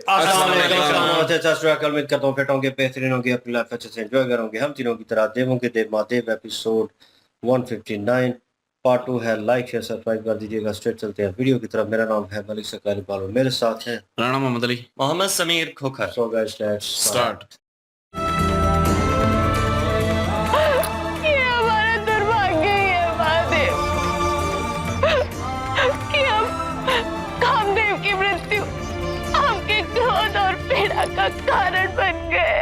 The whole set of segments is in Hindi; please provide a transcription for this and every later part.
अस्सलाम वालेकुम। उम्मीद करता हूँ फिट होंगे, बेहतरीन होंगे, अपनी लाइफ अच्छे से एंजॉय करोगे। हम तीनों की तरह देवों के देव महादेव एपिसोड 159 पार्ट 2 है। लाइक शेयर सब्सक्राइब कर दीजिएगा। स्ट्रेट चलते हैं वीडियो की तरफ। मेरा नाम है मलिक सकाली बालो, मेरे साथ हैं Rana Mohammad Ali, Mohammad Sameer Khokhar. So guys let's start. ये हमारा दुर्भाग्य ही है महादेव कि हम कामदेव की मृत्यु आपके क्रोध और पीड़ा का कारण बन गए।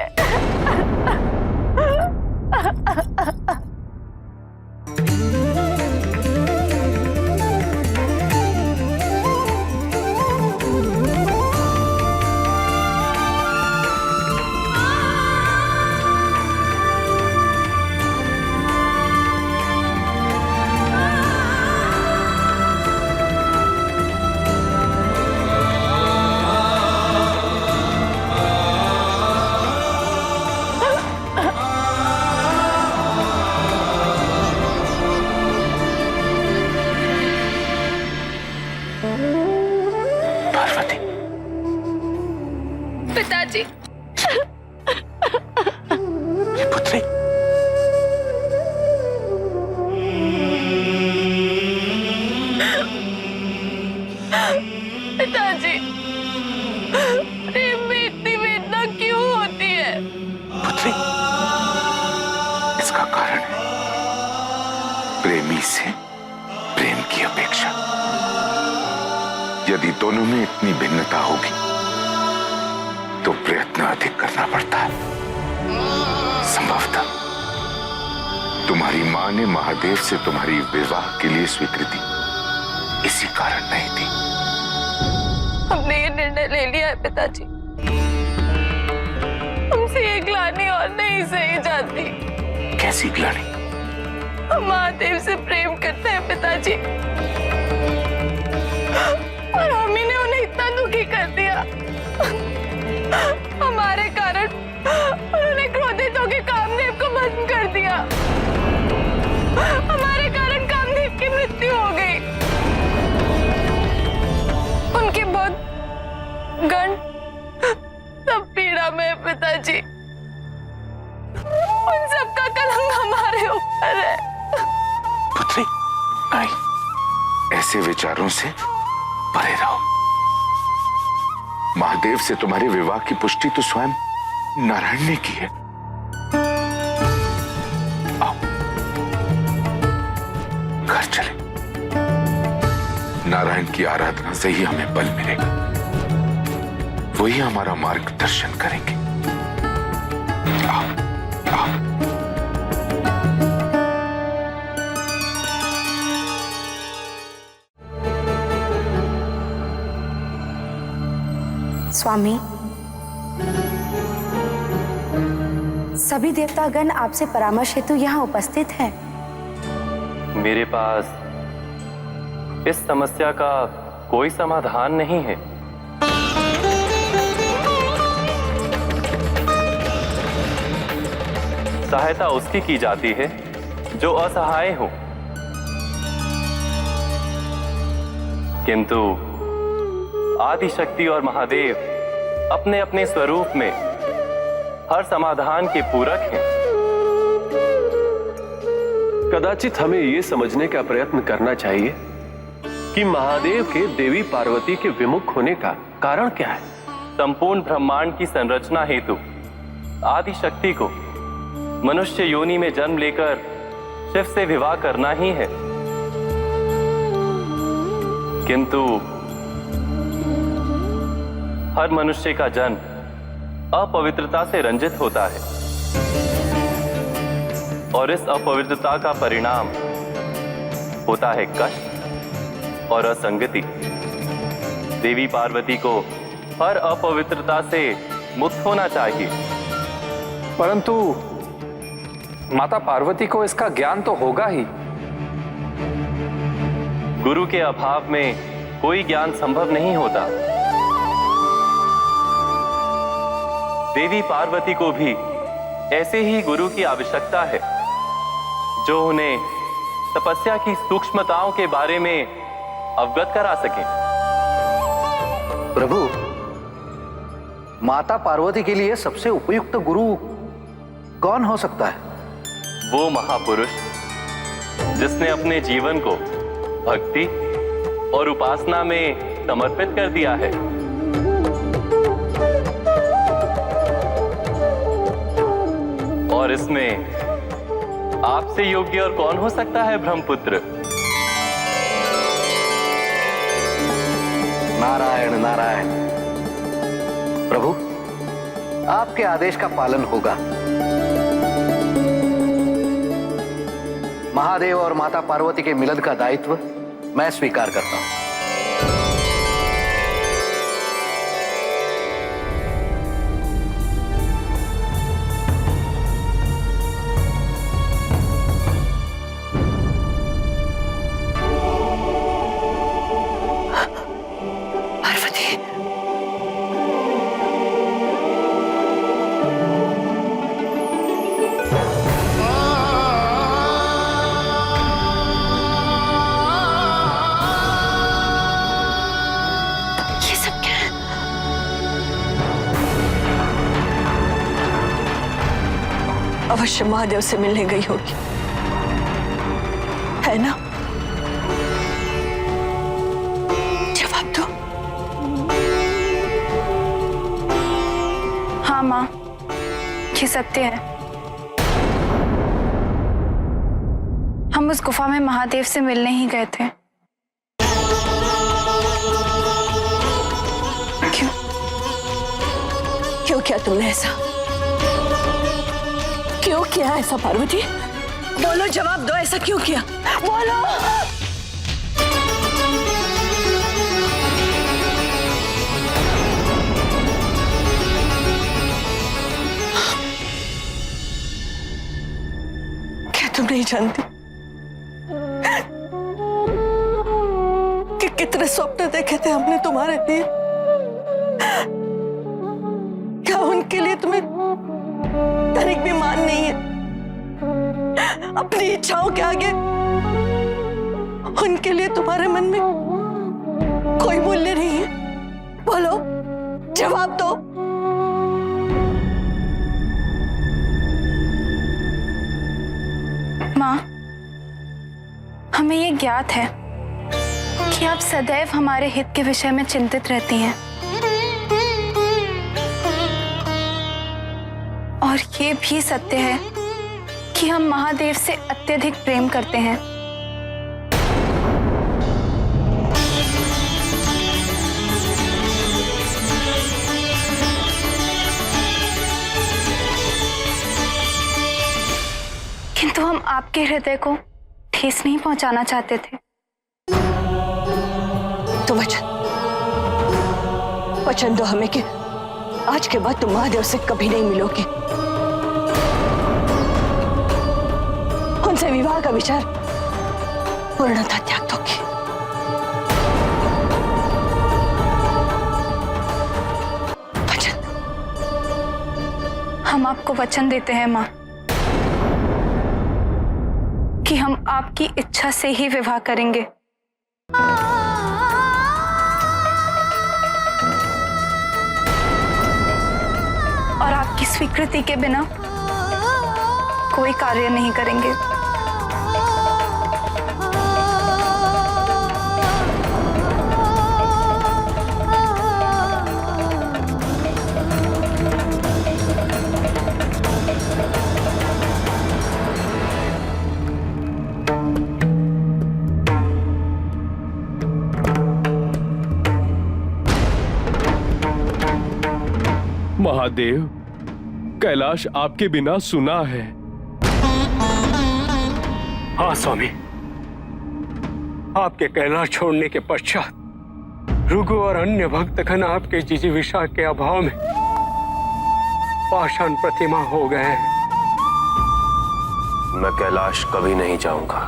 पार्वती, पिताजी, ये पुत्री पिताजी, प्रेम में इतनी वेदना क्यों होती है? पुत्री, इसका कारण है प्रेमी से प्रेम की अपेक्षा। यदि दोनों में इतनी भिन्नता होगी तो प्रयत्न अधिक करना पड़ता है। संभवतः तुम्हारी मां ने महादेव से तुम्हारी विवाह के लिए स्वीकृति इसी कारण नहीं दी। हमने ये निर्णय ले लिया है पिताजी। हमसे ये ग्लानि और नहीं सही जाती। कैसी ग्लानि? हम महादेव से प्रेम करते हैं पिताजी, और हम ही ने उन्हें इतना दुखी कर दिया। हमारे कारण उन्होंने क्रोधित होकर कामदेव को भस्म कर दिया। हमारे कारण कामदेव की मृत्यु हो गई। उनके बहुत गण सब पीड़ा में है पिताजी। उन सबका कलंक हमारे ऊपर है। पुत्री, नहीं, ऐसे विचारों से परे रहो। महादेव से तुम्हारे विवाह की पुष्टि तो स्वयं नारायण ने की है। आओ, घर चले। नारायण की आराधना से ही हमें बल मिलेगा। वही हमारा मार्गदर्शन करेंगे। आओ, आओ। स्वामी, सभी देवतागण आपसे परामर्श हेतु यहाँ उपस्थित हैं। मेरे पास इस समस्या का कोई समाधान नहीं है। सहायता उसकी की जाती है जो असहाय हो, किंतु आदिशक्ति और महादेव अपने अपने स्वरूप में हर समाधान के पूरक हैं। कदाचित हमें यह समझने का प्रयत्न करना चाहिए कि महादेव के देवी पार्वती के विमुख होने का कारण क्या है। संपूर्ण ब्रह्मांड की संरचना हेतु आदिशक्ति को मनुष्य योनि में जन्म लेकर शिव से विवाह करना ही है, किंतु हर मनुष्य का जन्म अपवित्रता से रंजित होता है, और इस अपवित्रता का परिणाम होता है कष्ट और असंगति। देवी पार्वती को हर अपवित्रता से मुक्त होना चाहिए। परंतु माता पार्वती को इसका ज्ञान तो होगा ही। गुरु के अभाव में कोई ज्ञान संभव नहीं होता। देवी पार्वती को भी ऐसे ही गुरु की आवश्यकता है जो उन्हें तपस्या की सूक्ष्मताओं के बारे में, अवगत करा सके। प्रभु, माता पार्वती के लिए सबसे उपयुक्त गुरु कौन हो सकता है? वो महापुरुष जिसने अपने जीवन को भक्ति और उपासना में समर्पित कर दिया है। और इसमें आपसे योग्य और कौन हो सकता है ब्रह्मपुत्र? नारायण नारायण। प्रभु, आपके आदेश का पालन होगा। महादेव और माता पार्वती के मिलन का दायित्व मैं स्वीकार करता हूं। अवश्य महादेव से मिलने गई होगी, है ना? जवाब दो। हाँ माँ, ये सत्य है। हम उस गुफा में महादेव से मिलने ही गए थे। क्यों? क्यों किया तुमने ऐसा? क्यों किया ऐसा पार्वती? बोलो, जवाब दो, ऐसा क्यों किया? बोलो। क्या तुम नहीं जानती कि कितने स्वप्न देखे थे हमने तुम्हारे लिए? क्या उनके लिए तुम्हें तनिक भी मान नहीं है? अपनी इच्छाओं के आगे उनके लिए तुम्हारे मन में कोई मूल्य नहीं है? बोलो, जवाब दो। माँ, हमें ये ज्ञात है कि आप सदैव हमारे हित के विषय में चिंतित रहती हैं, और ये भी सत्य है कि हम महादेव से अत्यधिक प्रेम करते हैं। किंतु हम आपके हृदय को ठेस नहीं पहुंचाना चाहते थे। तो वचन दो हमें कि आज के बाद तुम महादेव से कभी नहीं मिलोगे। उनसे विवाह का विचार पूर्णतः त्याग दोगे। वचन। हम आपको वचन देते हैं माँ कि हम आपकी इच्छा से ही विवाह करेंगे। और आपकी स्वीकृति के बिना कोई कार्य नहीं करेंगे। महादेव, कैलाश आपके बिना सुना है। हाँ स्वामी, आपके कैलाश छोड़ने के पश्चात भृगु और अन्य भक्तगण आपके जिजीविषा के अभाव में पाषाण प्रतिमा हो गए हैं। मैं कैलाश कभी नहीं जाऊंगा।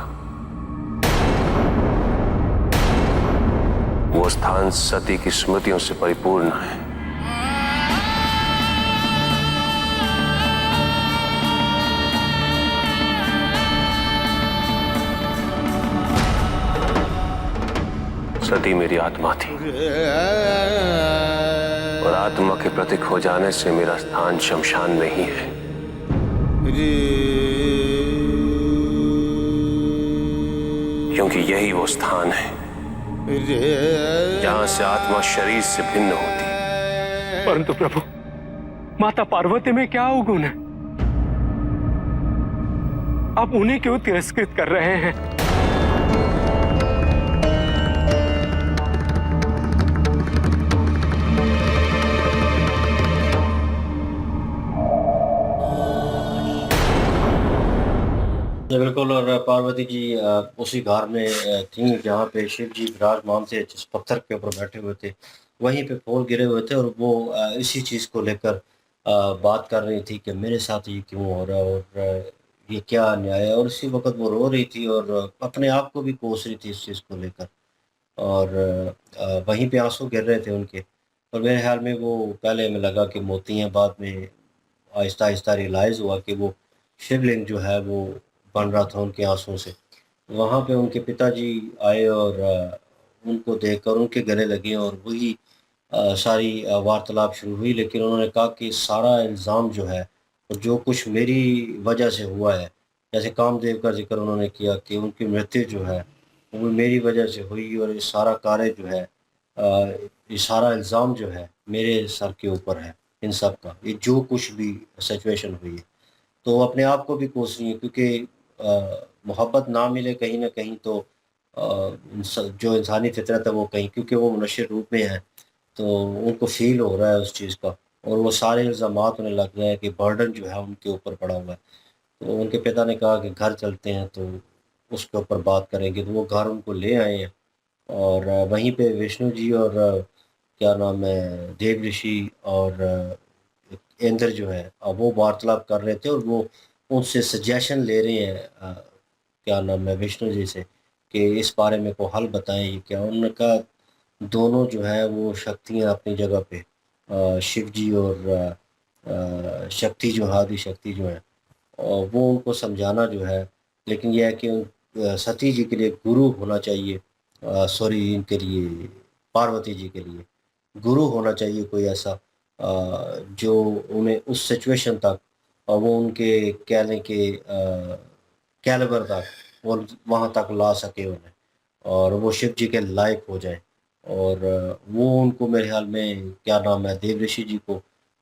वो स्थान सती की स्मृतियों से परिपूर्ण है। सती मेरी आत्मा थी और आत्मा के प्रतीक हो जाने से मेरा स्थान शमशान में ही है। क्योंकि यही वो स्थान है जहां से आत्मा शरीर से भिन्न होती है। परंतु प्रभु, माता पार्वती में क्या अवगुण है? आप उन्हें क्यों तिरस्कृत कर रहे हैं? बिल्कुल। और पार्वती जी उसी घर में थी जहाँ पे शिव जी विराजमान थे, जिस पत्थर के ऊपर बैठे हुए थे वहीं पे फूल गिरे हुए थे, और वो इसी चीज़ को लेकर बात कर रही थी कि मेरे साथ ये क्यों हो रहा है और ये क्या अन्याय है। और उसी वक्त वो रो रही थी और अपने आप को भी कोस रही थी इस चीज़ को लेकर, और वहीं पे आंसू गिर रहे थे उनके। और मेरे ख्याल में वो पहले हमें लगा कि मोती हैं, बाद में आहिस्ता आहिस्ता रियलाइज़ हुआ कि वो शिवलिंग जो है वो बन रहा था उनके आंसुओं से। वहाँ पे उनके पिताजी आए और उनको देखकर उनके गले लगे, और वही सारी वार्तालाप शुरू हुई। लेकिन उन्होंने कहा कि सारा इल्ज़ाम जो है और जो कुछ मेरी वजह से हुआ है, जैसे कामदेव का ज़िक्र उन्होंने किया कि उनकी मृत्यु जो है वो मेरी वजह से हुई, और ये सारा कार्य जो है ये सारा इल्ज़ाम जो है मेरे सर के ऊपर है इन सब का, ये जो कुछ भी सिचुएशन हुई है। तो वो अपने आप को भी कोस रही है, क्योंकि मोहब्बत ना मिले कहीं न कहीं तो जो इंसानी फितरत है वो कहीं, क्योंकि वो मनुष्य रूप में है तो उनको फ़ील हो रहा है उस चीज़ का, और वो सारे इल्ज़ामात उन्हें लग रहे हैं कि बर्डन जो है उनके ऊपर पड़ा हुआ है। तो उनके पिता ने कहा कि घर चलते हैं तो उसके ऊपर बात करेंगे, तो वो घर उनको ले आए हैं। और वहीं पे विष्णु जी और क्या नाम है देव ऋषि और इंद्र जो है वो वार्तालाप कर रहे थे, और वो उनसे सजेशन ले रहे हैं क्या नाम है विष्णु जी से कि इस बारे में को हल बताएं ये क्या। उन्होंने कहा दोनों जो है वो शक्तियाँ अपनी जगह पे, शिव जी और शक्ति जो आदि शक्ति जो है, और वो उनको समझाना जो है। लेकिन यह है कि सती जी के लिए गुरु होना चाहिए, सॉरी इनके लिए पार्वती जी के लिए गुरु होना चाहिए कोई ऐसा जो उन्हें उस सिचुएशन तक और वो उनके कहने के कैलिबर तक और वहाँ तक ला सके उन्हें, और वो शिव जी के लायक हो जाए। और वो उनको मेरे ख्याल में क्या नाम है देव ऋषि जी को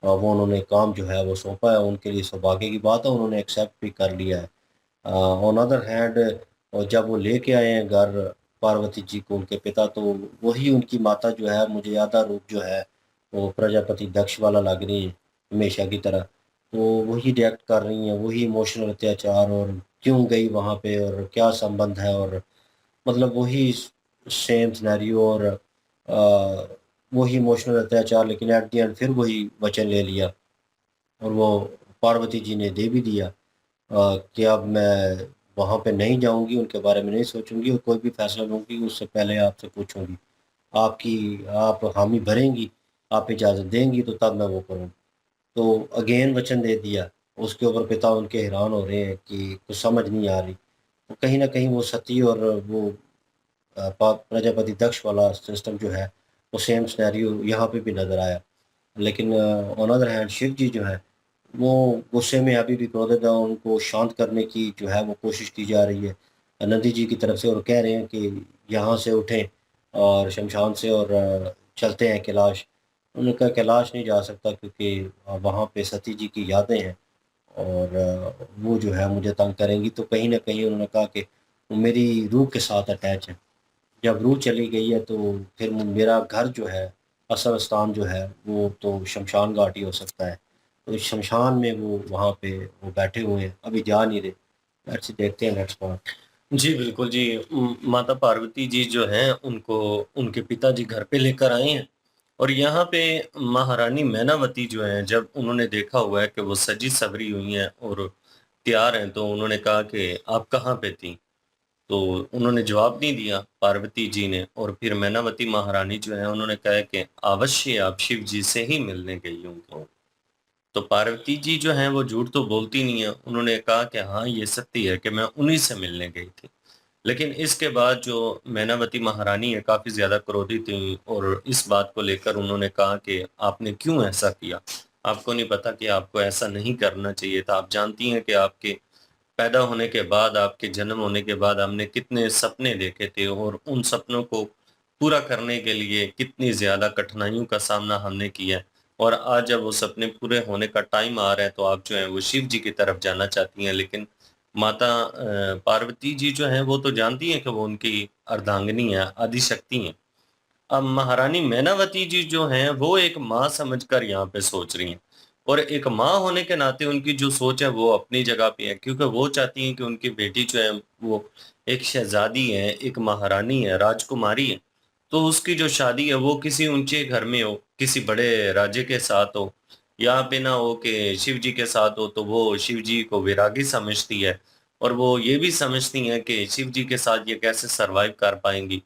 वो उन्होंने काम जो है वो सौंपा है। उनके लिए सौभाग्य की बात है, उन्होंने एक्सेप्ट भी कर लिया है। ऑन अदर हैंड और जब वो लेके आए हैं घर पार्वती जी को उनके पिता, तो वही उनकी माता जो है मुझे आधा रूप जो है वो प्रजापति दक्ष वाला लग रही है हमेशा की तरह। तो वही रिएक्ट कर रही हैं, वही इमोशनल अत्याचार, और क्यों गई वहाँ पे और क्या संबंध है, और मतलब वही सेम सिनेरियो और वही इमोशनल अत्याचार। लेकिन एट द एंड फिर वही वचन ले लिया, और वो पार्वती जी ने दे भी दिया कि अब मैं वहाँ पे नहीं जाऊँगी, उनके बारे में नहीं सोचूँगी, और कोई भी फैसला लूँगी उससे पहले आपसे पूछूँगी। आप हामी भरेंगी, आप इजाज़त देंगी तो तब मैं वो करूँ। तो अगेन वचन दे दिया। उसके ऊपर पिता उनके हैरान हो रहे हैं कि कुछ समझ नहीं आ रही। तो कहीं न कहीं वो सती और वो प्रजापति दक्ष वाला सिस्टम जो है वो सेम सिनेरियो यहाँ पे भी नज़र आया। लेकिन ऑन अदर हैंड शिव जी जो है वो गुस्से में अभी भी क्रोधित है, उनको शांत करने की जो है वो कोशिश की जा रही है नंदी जी की तरफ से, और कह रहे हैं कि यहाँ से उठें और शमशान से और चलते हैं कैलाश। उन्होंने कहा कैलाश नहीं जा सकता क्योंकि वहाँ पे सती जी की यादें हैं और वो जो है मुझे तंग करेंगी। तो कहीं न कहीं उन्होंने कहा कि वो मेरी रूह के साथ अटैच है। जब रूह चली गई है तो फिर मेरा घर जो है, असल स्थान जो है वो तो शमशान घाट ही हो सकता है। तो इस शमशान में वो वहाँ पे वो बैठे हुए हैं, अभी जा नहीं रहे। लेट्स देखते हैं नेक्स्ट पार्ट। जी बिल्कुल जी। माता पार्वती जी जो हैं उनको उनके पिताजी घर पे लेकर आए हैं, और यहाँ पे महारानी मैनावती जो हैं जब उन्होंने देखा हुआ है कि वो सजी सवरी हुई हैं और तैयार हैं, तो उन्होंने कहा कि आप कहाँ पे थी। तो उन्होंने जवाब नहीं दिया पार्वती जी ने, और फिर मैनावती महारानी जो है उन्होंने कहा कि अवश्य आप शिव जी से ही मिलने गई होंगी। तो पार्वती जी जो हैं वो झूठ तो बोलती नहीं है, उन्होंने कहा कि हाँ ये सत्य है कि मैं उन्हीं से मिलने गई थी। लेकिन इसके बाद जो मैनावती महारानी है काफी ज्यादा क्रोधित थी और इस बात को लेकर उन्होंने कहा कि आपने क्यों ऐसा किया, आपको नहीं पता कि आपको ऐसा नहीं करना चाहिए था। आप जानती हैं कि आपके पैदा होने के बाद, आपके जन्म होने के बाद हमने कितने सपने देखे थे और उन सपनों को पूरा करने के लिए कितनी ज्यादा कठिनाइयों का सामना हमने किया है। और आज जब वो सपने पूरे होने का टाइम आ रहा है तो आप जो है वो शिव जी की तरफ जाना चाहती हैं, लेकिन माता पार्वती जी जो हैं वो तो जानती हैं कि वो उनकी अर्धांगिनी है, आदिशक्ति हैं। अब महारानी मैनावती जी जो हैं वो एक माँ समझकर यहाँ पे सोच रही हैं, और एक माँ होने के नाते उनकी जो सोच है वो अपनी जगह पे है, क्योंकि वो चाहती हैं कि उनकी बेटी जो है वो एक शहजादी है, एक महारानी है, राजकुमारी है। तो उसकी जो शादी है वो किसी ऊंचे घर में हो, किसी बड़े राजे के साथ हो, यहाँ पे ना हो कि शिव जी के साथ हो। तो वो शिव जी को वैरागी समझती है और वो ये भी समझती हैं कि शिव जी के साथ ये कैसे सरवाइव कर पाएंगी।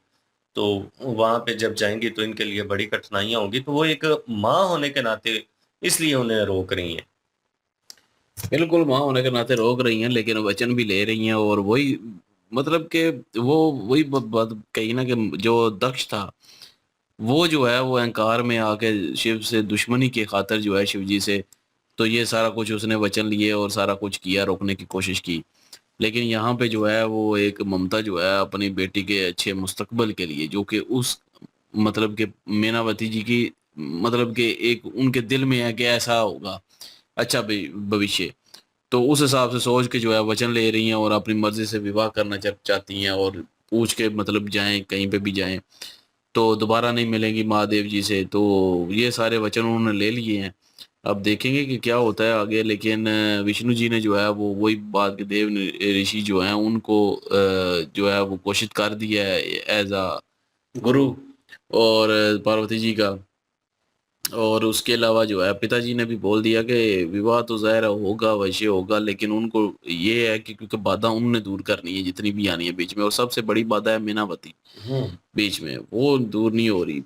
तो वहां पे जब जाएंगी तो इनके लिए बड़ी कठिनाइयां होंगी, तो वो एक माँ होने के नाते इसलिए उन्हें रोक रही हैं। बिल्कुल माँ होने के नाते रोक रही हैं, लेकिन वचन भी ले रही हैं। और वही मतलब कि वो वही बात कही ना कि जो दक्ष था वो जो है वो अहंकार में आके शिव से दुश्मनी की खातिर जो है शिव जी से, तो ये सारा कुछ उसने वचन लिए और सारा कुछ किया, रोकने की कोशिश की। लेकिन यहाँ पे जो है वो एक ममता जो है अपनी बेटी के अच्छे मुस्तकबल के लिए, जो कि उस मतलब के मैनावती जी की मतलब के एक उनके दिल में है कि ऐसा होगा अच्छा भविष्य, तो उस हिसाब से सोच के जो है वचन ले रही हैं और अपनी मर्जी से विवाह करना चाहती हैं। और पूछ के मतलब जाएं कहीं पे भी जाएं तो दोबारा नहीं मिलेंगी महादेव जी से। तो ये सारे वचन उन्होंने ले लिए हैं, अब देखेंगे कि क्या होता है आगे। लेकिन विष्णु जी ने जो है वो वही बात के देव ऋषि जो हैं उनको जो है वो घोषित कर दिया है एज अ गुरु और पार्वती जी का। और उसके अलावा जो है पिताजी ने भी बोल दिया कि विवाह तो ज़ाहिर होगा, वैसे होगा, लेकिन उनको ये है कि क्योंकि बाधा उन्होंने दूर करनी है जितनी भी आनी है बीच में, और सबसे बड़ी बाधा है मीनावती बीच में, वो दूर नहीं हो रही।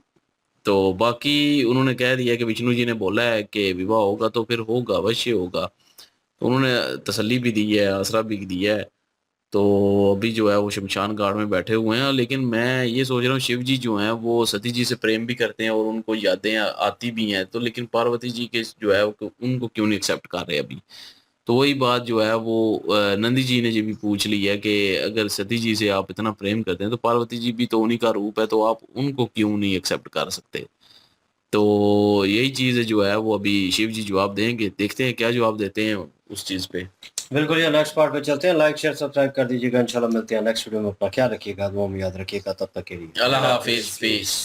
तो बाकी उन्होंने कह दिया कि विष्णु जी ने बोला है कि विवाह होगा तो फिर होगा, अवश्य होगा। तो उन्होंने तसल्ली भी दी है, आसरा भी दिया है। तो अभी जो है वो शमशान घाट में बैठे हुए हैं। लेकिन मैं ये सोच रहा हूँ शिव जी जो हैं वो सती जी से प्रेम भी करते हैं और उनको यादें आती भी हैं, तो लेकिन पार्वती जी के जो है उनको क्यों नहीं एक्सेप्ट कर रहे अभी। तो वही बात जो है वो नंदी जी ने जी भी पूछ ली है कि अगर सती जी से आप इतना प्रेम करते हैं तो पार्वती जी भी तो उन्हीं का रूप है, तो आप उनको क्यों नहीं एक्सेप्ट कर सकते। तो यही चीज़ जो है वो अभी शिव जी जवाब देंगे, देखते हैं क्या जवाब देते हैं उस चीज़ पे। बिल्कुल, ये नेक्स्ट पार्ट पे चलते हैं। लाइक शेयर सब्सक्राइब कर दीजिएगा। इंशाल्लाह मिलते हैं नेक्स्ट वीडियो में। अपना ख्याल रखिएगा, दुआ में याद रखिएगा। तब तक के लिए अल्लाह हाफिज, पीस।